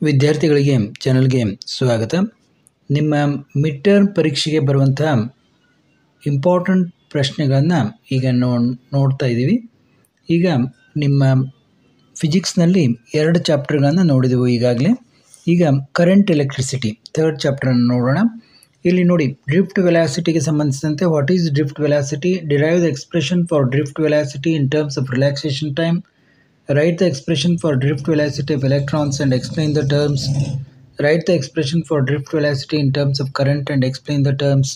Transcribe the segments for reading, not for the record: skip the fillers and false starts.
ವಿದ್ಯಾರ್ಥಿಗಳಿಗೆ ಚಾನಲ್ಗೆ ಸ್ವಾಗತ. ನಿಮ್ಮ ಮಿಡ್ ಟರ್ಮ್ ಪರೀಕ್ಷೆಗೆ ಬರುವಂತಹ ಇಂಪಾರ್ಟೆಂಟ್ ಪ್ರಶ್ನೆಗಳನ್ನು ಈಗ ನೋಡ್ತಾ ಇದ್ದೀವಿ. ಈಗ ನಿಮ್ಮ ಫಿಸಿಕ್ಸ್ನಲ್ಲಿ 2 ಚಾಪ್ಟರ್ಗಳನ್ನು ನೋಡಿದೆವು ಈಗಾಗಲೇ. ಈಗ ಕರೆಂಟ್ ಎಲೆಕ್ಟ್ರಿಸಿಟಿ 3rd ಚಾಪ್ಟರನ್ನು ನೋಡೋಣ. ಇಲ್ಲಿ ನೋಡಿ, ಡ್ರಿಫ್ಟ್ ವೆಲಾಸಿಟಿಗೆ ಸಂಬಂಧಿಸಿದಂತೆ what is drift velocity, derive the expression for drift velocity in terms of relaxation time, write the expression for drift velocity of electrons and explain the terms, write the expression for drift velocity in terms of current and explain the terms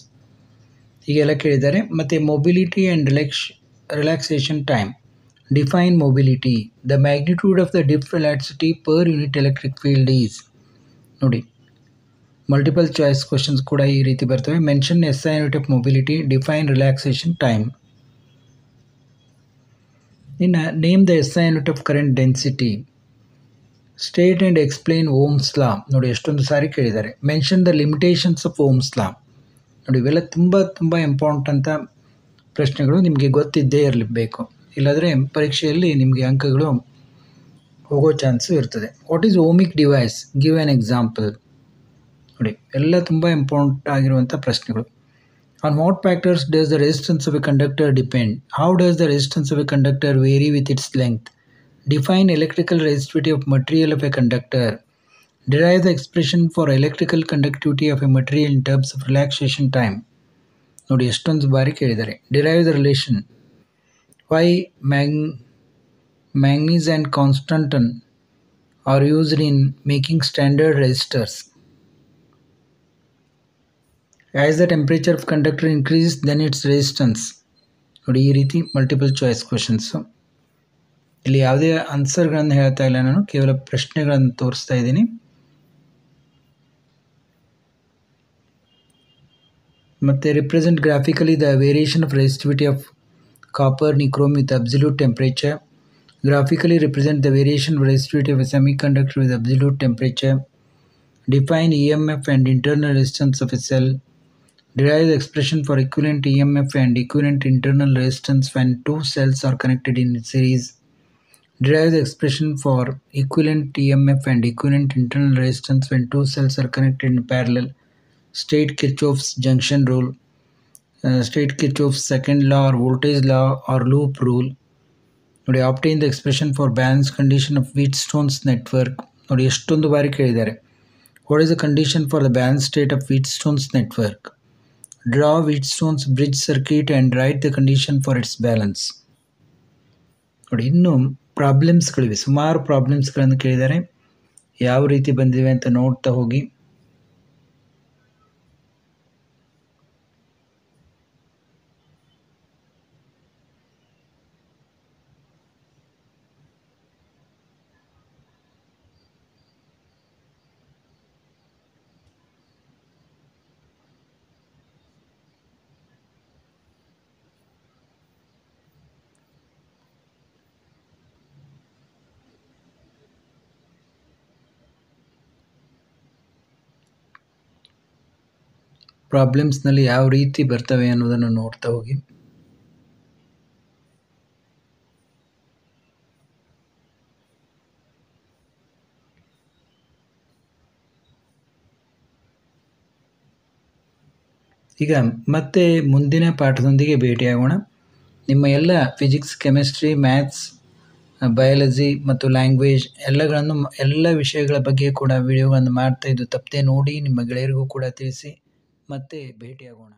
ಹೀಗೆಲ್ಲ ಕೇಳಿದ್ದಾರೆ. ಮತ್ತು mobility and relaxation time, define mobility, the magnitude of the drift velocity per unit electric field is. ನೋಡಿ, multiple choice questions ಕೂಡ ಈ ರೀತಿ ಬರ್ತವೆ. Mention SI unit of mobility, define relaxation time. ಇನ್ನು name the SI unit of current density, state and explain Ohm's law. ನೋಡಿ, ಎಷ್ಟೊಂದು ಸಾರಿ ಕೇಳಿದ್ದಾರೆ. Mention the limitations of Ohm's law. ನೋಡಿ, ಇವೆಲ್ಲ ತುಂಬ ಇಂಪಾರ್ಟೆಂಟ್ ಅಂತ ಪ್ರಶ್ನೆಗಳು, ನಿಮಗೆ ಗೊತ್ತಿದ್ದೇ ಇರಲೇಬೇಕು. ಇಲ್ಲಾಂದರೆ ಪರೀಕ್ಷೆಯಲ್ಲಿ ನಿಮಗೆ ಅಂಕಗಳು ಹೋಗೋ ಚಾನ್ಸು ಇರ್ತದೆ. What is ಓಮಿಕ್ device, give an example. ನೋಡಿ, ಎಲ್ಲ ತುಂಬ ಇಂಪಾರ್ಟೆಂಟ್ ಆಗಿರುವಂಥ ಪ್ರಶ್ನೆಗಳು. On what factors does the resistance of a conductor depend? How does the resistance of a conductor vary with its length? Define electrical resistivity of material of a conductor. Derive the expression for electrical conductivity of a material in terms of relaxation time. ನೋಡಿ, ಎಷ್ಟೊಂದು ಬಾರಿ ಕೇಳಿದ್ದಾರೆ. Derive the relation. Why manganese and constantan are used in making standard resistors? As the temperature of conductor increases, then its resistance. ನೋಡಿ, ಈ ರೀತಿ multiple choice questions. ಇಲ್ಲಿ ಯಾವುದೇ ಆನ್ಸರ್ಗಳನ್ನು ಹೇಳ್ತಾ ಇಲ್ಲ, ನಾನು ಕೇವಲ ಪ್ರಶ್ನೆಗಳನ್ನು ತೋರಿಸ್ತಾ ಇದ್ದೀನಿ. ಮತ್ತು represent graphically the variation of resistivity of copper nichrome with absolute temperature. Graphically represent the variation of resistivity of a semiconductor with absolute temperature. Define EMF and internal resistance of a cell. Derive the expression for equivalent EMF and equivalent internal resistance when two cells are connected in series. Derive the expression for equivalent EMF and equivalent internal resistance when two cells are connected in parallel. State Kirchhoff's junction rule. State Kirchhoff's second law or voltage law or loop rule. ನೋಡಿ, obtain the expression for balance condition of Wheatstone's network. ನೋಡಿ, ಎಷ್ಟೊಂದು ಬಾರಿ ಕೇಳಿದ್ದಾರೆ. What is the condition for the balance state of Wheatstone's network? Draw Wheatstone's bridge circuit and write the condition for its balance. ನೋಡಿ, ಇನ್ನು ಪ್ರಾಬ್ಲಮ್ಸ್ಗಳಿವೆ, ಸುಮಾರು ಪ್ರಾಬ್ಲಮ್ಸ್ಗಳನ್ನು ಕೇಳಿದ್ದಾರೆ. ಯಾವ ರೀತಿ ಬಂದಿವೆ ಅಂತ ನೋಡ್ತಾ ಹೋಗಿ. ಪ್ರಾಬ್ಲಮ್ಸ್ನಲ್ಲಿ ಯಾವ ರೀತಿ ಬರ್ತವೆ ಅನ್ನೋದನ್ನು ನೋಡ್ತಾ ಹೋಗಿ. ಈಗ ಮತ್ತೆ ಮುಂದಿನ ಪಾಠದೊಂದಿಗೆ ಭೇಟಿಯಾಗೋಣ. ನಿಮ್ಮ ಎಲ್ಲ ಫಿಸಿಕ್ಸ್, ಕೆಮಿಸ್ಟ್ರಿ, ಮ್ಯಾಥ್ಸ್, ಬಯಾಲಜಿ ಮತ್ತು ಲ್ಯಾಂಗ್ವೇಜ್ ಎಲ್ಲ ವಿಷಯಗಳ ಬಗ್ಗೆ ಕೂಡ ವಿಡಿಯೋಗಳನ್ನು ಮಾಡ್ತಾ ಇದ್ದು ತಪ್ಪದೆ ನೋಡಿ, ನಿಮ್ಮ ಗೆಳೆಯರಿಗೂ ಕೂಡ ತಿಳಿಸಿ. ಮತ್ತೆ ಭೇಟಿಯಾಗೋಣ.